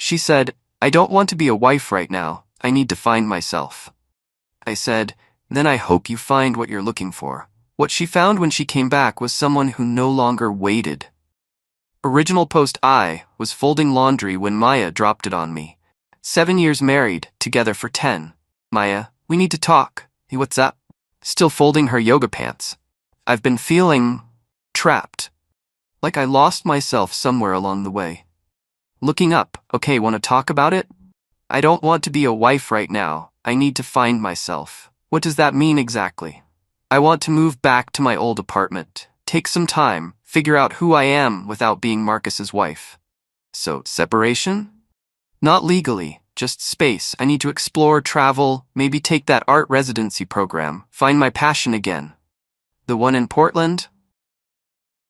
She said, I don't want to be a wife right now. I need to find myself. I said, then I hope you find what you're looking for. What she found when she came back was someone who no longer waited. Original post: I was folding laundry when Maya dropped it on me. 7 years married, together for 10. Maya, we need to talk. Hey, what's up? Still folding her yoga pants. I've been feeling trapped. Like I lost myself somewhere along the way. Looking up, okay, want to talk about it? I don't want to be a wife right now. I need to find myself. What does that mean exactly? I want to move back to my old apartment, take some time, figure out who I am without being Marcus's wife. So, separation? Not legally, just space. I need to explore, travel, maybe take that art residency program, find my passion again. The one in Portland?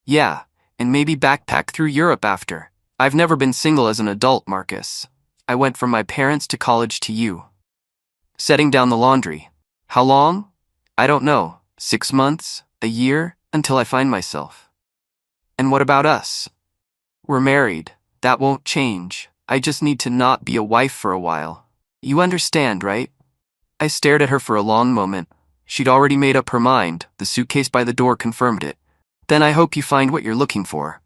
Yeah, and maybe backpack through Europe after. I've never been single as an adult, Marcus. I went from my parents to college to you. Setting down the laundry. How long? I don't know. 6 months? A year? Until I find myself. And what about us? We're married. That won't change. I just need to not be a wife for a while. You understand, right? I stared at her for a long moment. She'd already made up her mind. The suitcase by the door confirmed it. Then I hope you find what you're looking for.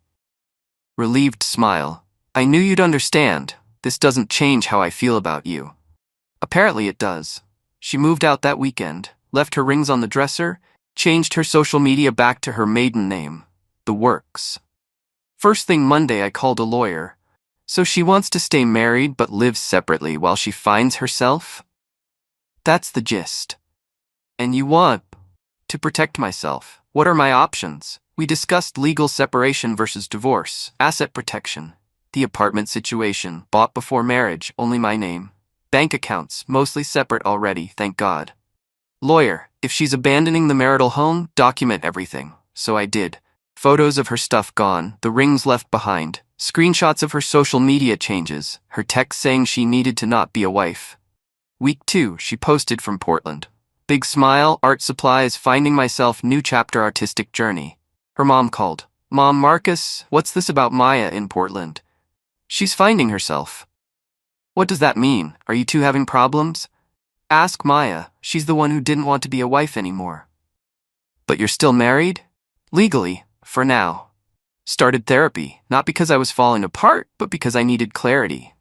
Relieved smile. I knew you'd understand. This doesn't change how I feel about you. Apparently it does. She moved out that weekend, left her rings on the dresser, changed her social media back to her maiden name, The Works. First thing Monday I called a lawyer. So she wants to stay married but live separately while she finds herself? That's the gist. And you want to protect myself. What are my options? We discussed legal separation versus divorce, asset protection, the apartment situation, bought before marriage, only my name. Bank accounts, mostly separate already, thank God. Lawyer, if she's abandoning the marital home, document everything. So I did. Photos of her stuff gone, the rings left behind, screenshots of her social media changes, her text saying she needed to not be a wife. Week 2, she posted from Portland. Big smile, art supplies, finding myself, new chapter, artistic journey. Her mom called. Mom, Marcus, what's this about Maya in Portland? She's finding herself. What does that mean? Are you two having problems? Ask Maya. She's the one who didn't want to be a wife anymore. But you're still married? Legally, for now. Started therapy, not because I was falling apart, but because I needed clarity.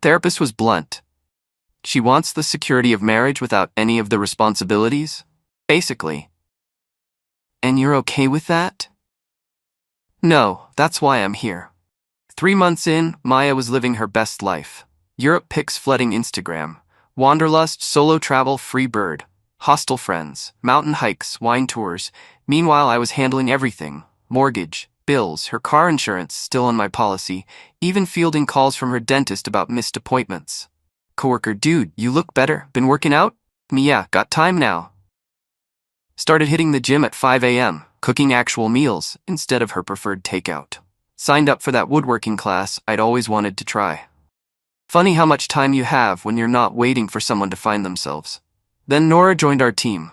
Therapist was blunt. She wants the security of marriage without any of the responsibilities, basically. And you're okay with that? No, that's why I'm here. 3 months in, Maya was living her best life. Europe pics flooding Instagram. Wanderlust, solo travel, free bird. Hostel friends, mountain hikes, wine tours. Meanwhile, I was handling everything. Mortgage, bills, her car insurance still on my policy, even fielding calls from her dentist about missed appointments. Coworker, dude, you look better. Been working out? Me, yeah, got time now. Started hitting the gym at 5 a.m., cooking actual meals instead of her preferred takeout. Signed up for that woodworking class I'd always wanted to try. Funny how much time you have when you're not waiting for someone to find themselves. Then Nora joined our team.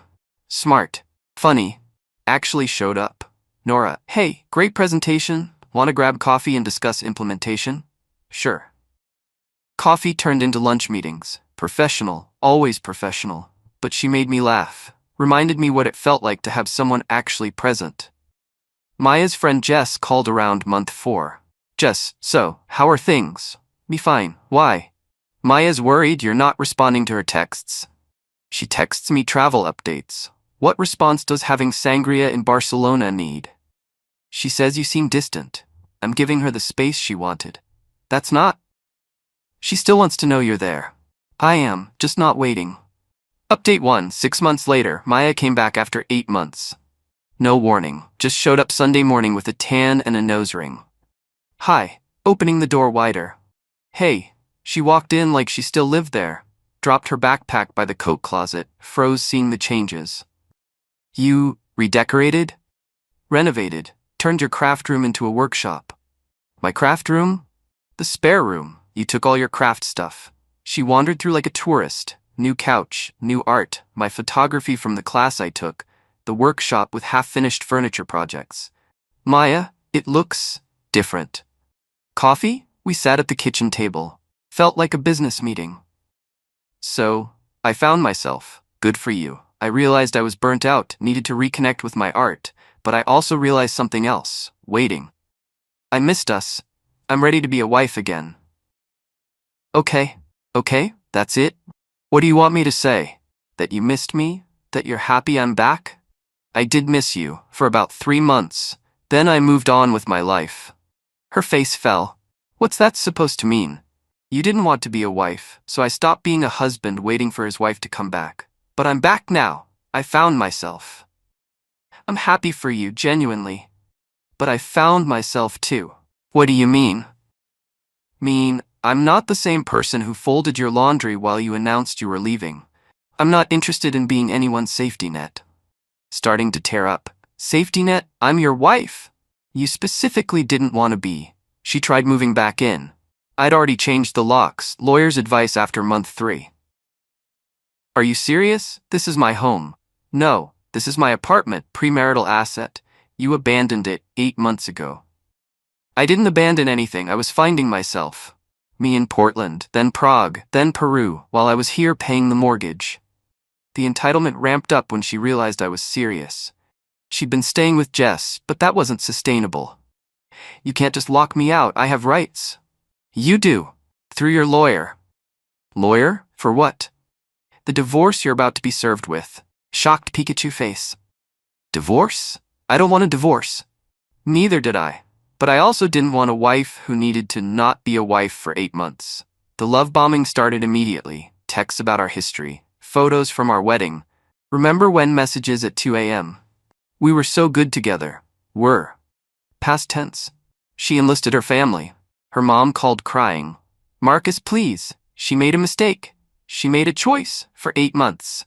Smart. Funny. Actually showed up. Nora, hey, great presentation. Want to grab coffee and discuss implementation? Sure. Coffee turned into lunch meetings. Professional, always professional. But she made me laugh. Reminded me what it felt like to have someone actually present. Maya's friend Jess called around month 4. Jess, so, how are things? Me fine. Why? Maya's worried you're not responding to her texts. She texts me travel updates. What response does having sangria in Barcelona need? She says you seem distant. I'm giving her the space she wanted. That's not. She still wants to know you're there. I am, just not waiting. Update 1, 6 months later, Maya came back after 8 months. No warning, just showed up Sunday morning with a tan and a nose ring. Hi, opening the door wider. Hey, she walked in like she still lived there. Dropped her backpack by the coat closet, froze seeing the changes. You redecorated? Renovated, turned your craft room into a workshop. My craft room? The spare room. You took all your craft stuff. She wandered through like a tourist. New couch, new art, my photography from the class I took, the workshop with half-finished furniture projects. Maya, it looks different. Coffee? We sat at the kitchen table. Felt like a business meeting. So, I found myself. Good for you. I realized I was burnt out, needed to reconnect with my art, but I also realized something else. Waiting. I missed us. I'm ready to be a wife again. Okay. Okay, that's it? What do you want me to say? That you missed me? That you're happy I'm back? I did miss you, for about 3 months. Then I moved on with my life. Her face fell. What's that supposed to mean? You didn't want to be a wife, so I stopped being a husband waiting for his wife to come back. But I'm back now. I found myself. I'm happy for you, genuinely. But I found myself too. What do you mean? I'm not the same person who folded your laundry while you announced you were leaving. I'm not interested in being anyone's safety net. Starting to tear up. Safety net? I'm your wife. You specifically didn't want to be. She tried moving back in. I'd already changed the locks, lawyer's advice after month 3. Are you serious? This is my home. No, this is my apartment, premarital asset. You abandoned it 8 months ago. I didn't abandon anything, I was finding myself. Me in Portland, then Prague, then Peru, while I was here paying the mortgage. The entitlement ramped up when she realized I was serious. She'd been staying with Jess, but that wasn't sustainable. You can't just lock me out, I have rights. You do. Through your lawyer. Lawyer? For what? The divorce you're about to be served with. Shocked Pikachu face. Divorce? I don't want a divorce. Neither did I. But I also didn't want a wife who needed to not be a wife for 8 months. The love bombing started immediately. Texts about our history. Photos from our wedding. Remember when messages at 2 a.m.? We were so good together. Were. Past tense. She enlisted her family. Her mom called crying. Marcus, please. She made a mistake. She made a choice for 8 months.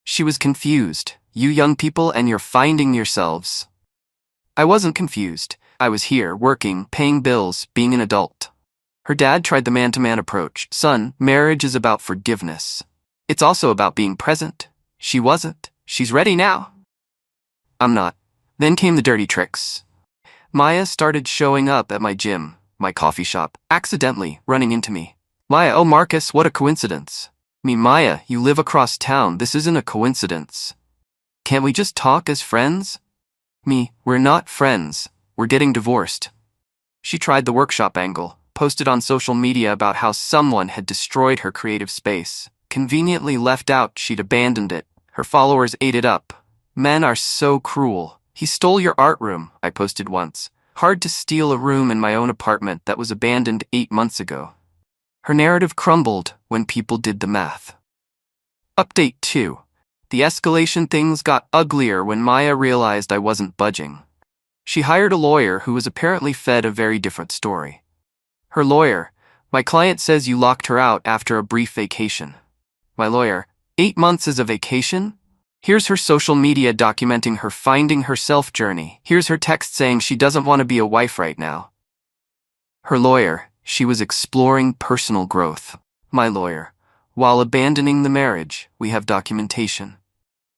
She was confused. You young people and you're finding yourselves. I wasn't confused. I was here, working, paying bills, being an adult. Her dad tried the man-to-man approach. Son, marriage is about forgiveness. It's also about being present. She wasn't. She's ready now. I'm not. Then came the dirty tricks. Maya started showing up at my gym, my coffee shop, accidentally running into me. Maya, oh Marcus, what a coincidence. Maya, you live across town, this isn't a coincidence. Can't we just talk as friends? We're not friends. We're getting divorced. She tried the workshop angle, posted on social media about how someone had destroyed her creative space. Conveniently left out she'd abandoned it. Her followers ate it up. Men are so cruel. He stole your art room, I posted once. Hard to steal a room in my own apartment that was abandoned 8 months ago. Her narrative crumbled when people did the math. Update 2. The escalation things got uglier when Maya realized I wasn't budging. She hired a lawyer who was apparently fed a very different story. Her lawyer, my client says you locked her out after a brief vacation. My lawyer, 8 months is a vacation? Here's her social media documenting her finding herself journey. Here's her text saying she doesn't want to be a wife right now. Her lawyer, she was exploring personal growth. My lawyer, while abandoning the marriage, we have documentation.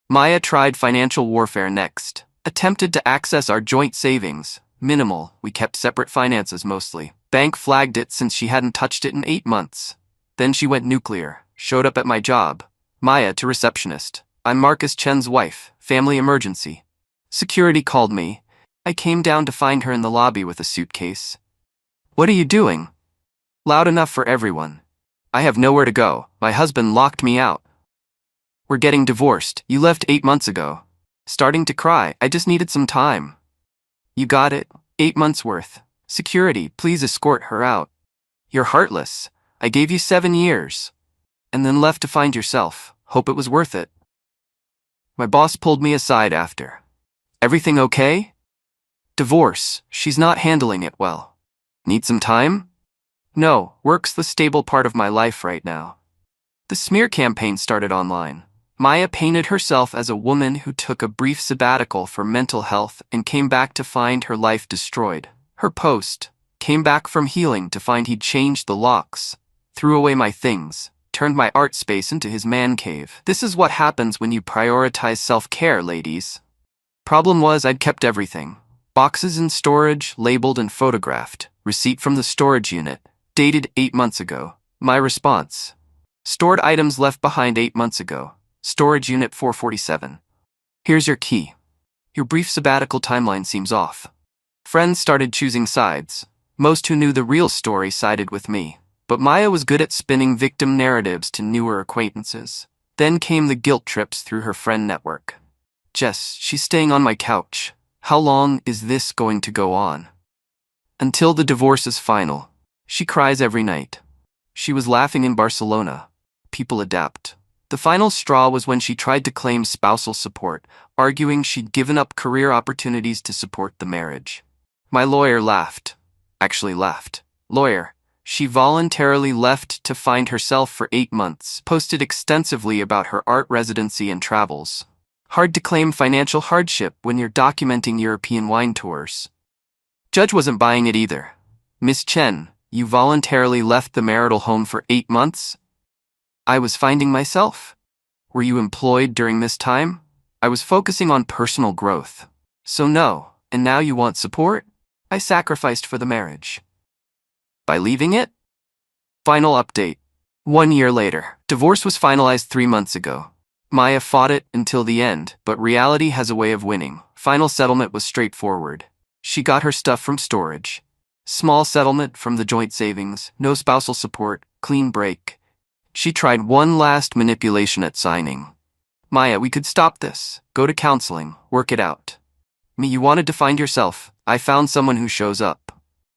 Maya tried financial warfare next. Attempted to access our joint savings. Minimal, we kept separate finances mostly. Bank flagged it since she hadn't touched it in 8 months. Then she went nuclear. Showed up at my job. Maya to receptionist. I'm Marcus Chen's wife. Family emergency. Security called me. I came down to find her in the lobby with a suitcase. What are you doing? Loud enough for everyone. I have nowhere to go. My husband locked me out. We're getting divorced. You left 8 months ago. Starting to cry. I just needed some time. You got it. 8 months worth. Security, please escort her out. You're heartless. I gave you 7 years. And then left to find yourself. Hope it was worth it. My boss pulled me aside after. Everything okay? Divorce. She's not handling it well. Need some time? No, work's the stable part of my life right now. The smear campaign started online. Maya painted herself as a woman who took a brief sabbatical for mental health and came back to find her life destroyed. Her post, came back from healing to find he'd changed the locks, threw away my things, turned my art space into his man cave. This is what happens when you prioritize self-care, ladies. Problem was I'd kept everything. Boxes in storage, labeled and photographed. Receipt from the storage unit, dated 8 months ago. My response: stored items left behind 8 months ago. Storage unit 447. Here's your key. Your brief sabbatical timeline seems off. Friends started choosing sides. Most who knew the real story sided with me. But Maya was good at spinning victim narratives to newer acquaintances. Then came the guilt trips through her friend network. Jess, she's staying on my couch. How long is this going to go on? Until the divorce is final. She cries every night. She was laughing in Barcelona. People adapt. The final straw was when she tried to claim spousal support, arguing she'd given up career opportunities to support the marriage. My lawyer laughed. Actually laughed. Lawyer. She voluntarily left to find herself for 8 months, posted extensively about her art residency and travels. Hard to claim financial hardship when you're documenting European wine tours. Judge wasn't buying it either. Miss Chen, you voluntarily left the marital home for 8 months? I was finding myself. Were you employed during this time? I was focusing on personal growth. So no, and now you want support? I sacrificed for the marriage. By leaving it? Final update. 1 year later. Divorce was finalized 3 months ago. Maya fought it until the end, but reality has a way of winning. Final settlement was straightforward. She got her stuff from storage. Small settlement from the joint savings, no spousal support, clean break. She tried one last manipulation at signing. Maya, we could stop this. Go to counseling, work it out. Me, you wanted to find yourself. I found someone who shows up.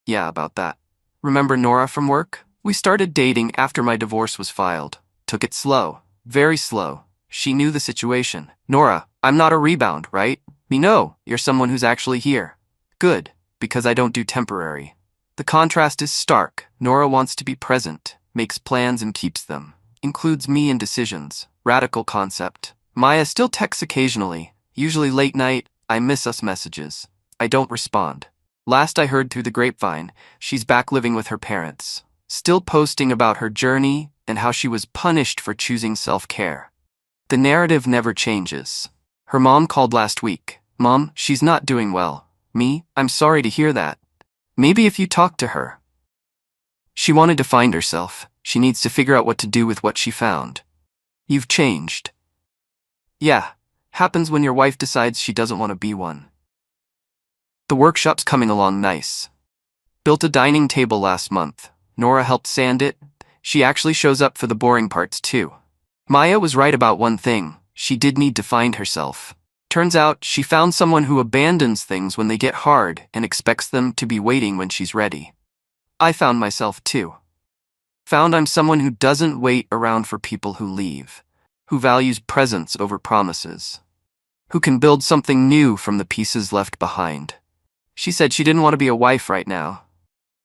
Yeah, about that. Remember Nora from work? We started dating after my divorce was filed. Took it slow. Very slow. She knew the situation. Nora, I'm not a rebound, right? Me, no, you're someone who's actually here. Good, because I don't do temporary. The contrast is stark. Nora wants to be present, makes plans and keeps them. Includes me in decisions. Radical concept. Maya still texts occasionally, usually late night. I miss us messages. I don't respond. Last I heard through the grapevine, she's back living with her parents. Still posting about her journey and how she was punished for choosing self-care. The narrative never changes. Her mom called last week. Mom, she's not doing well. Me, I'm sorry to hear that. Maybe if you talk to her. She wanted to find herself. She needs to figure out what to do with what she found. You've changed. Yeah, happens when your wife decides she doesn't want to be one. The workshop's coming along nice. Built a dining table last month. Nora helped sand it. She actually shows up for the boring parts too. Maya was right about one thing. She did need to find herself. Turns out she found someone who abandons things when they get hard and expects them to be waiting when she's ready. I found myself too. Found I'm someone who doesn't wait around for people who leave, who values presence over promises, who can build something new from the pieces left behind. She said she didn't want to be a wife right now.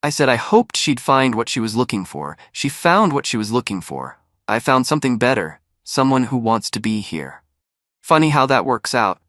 I said I hoped she'd find what she was looking for. She found what she was looking for. I found something better, someone who wants to be here. Funny how that works out.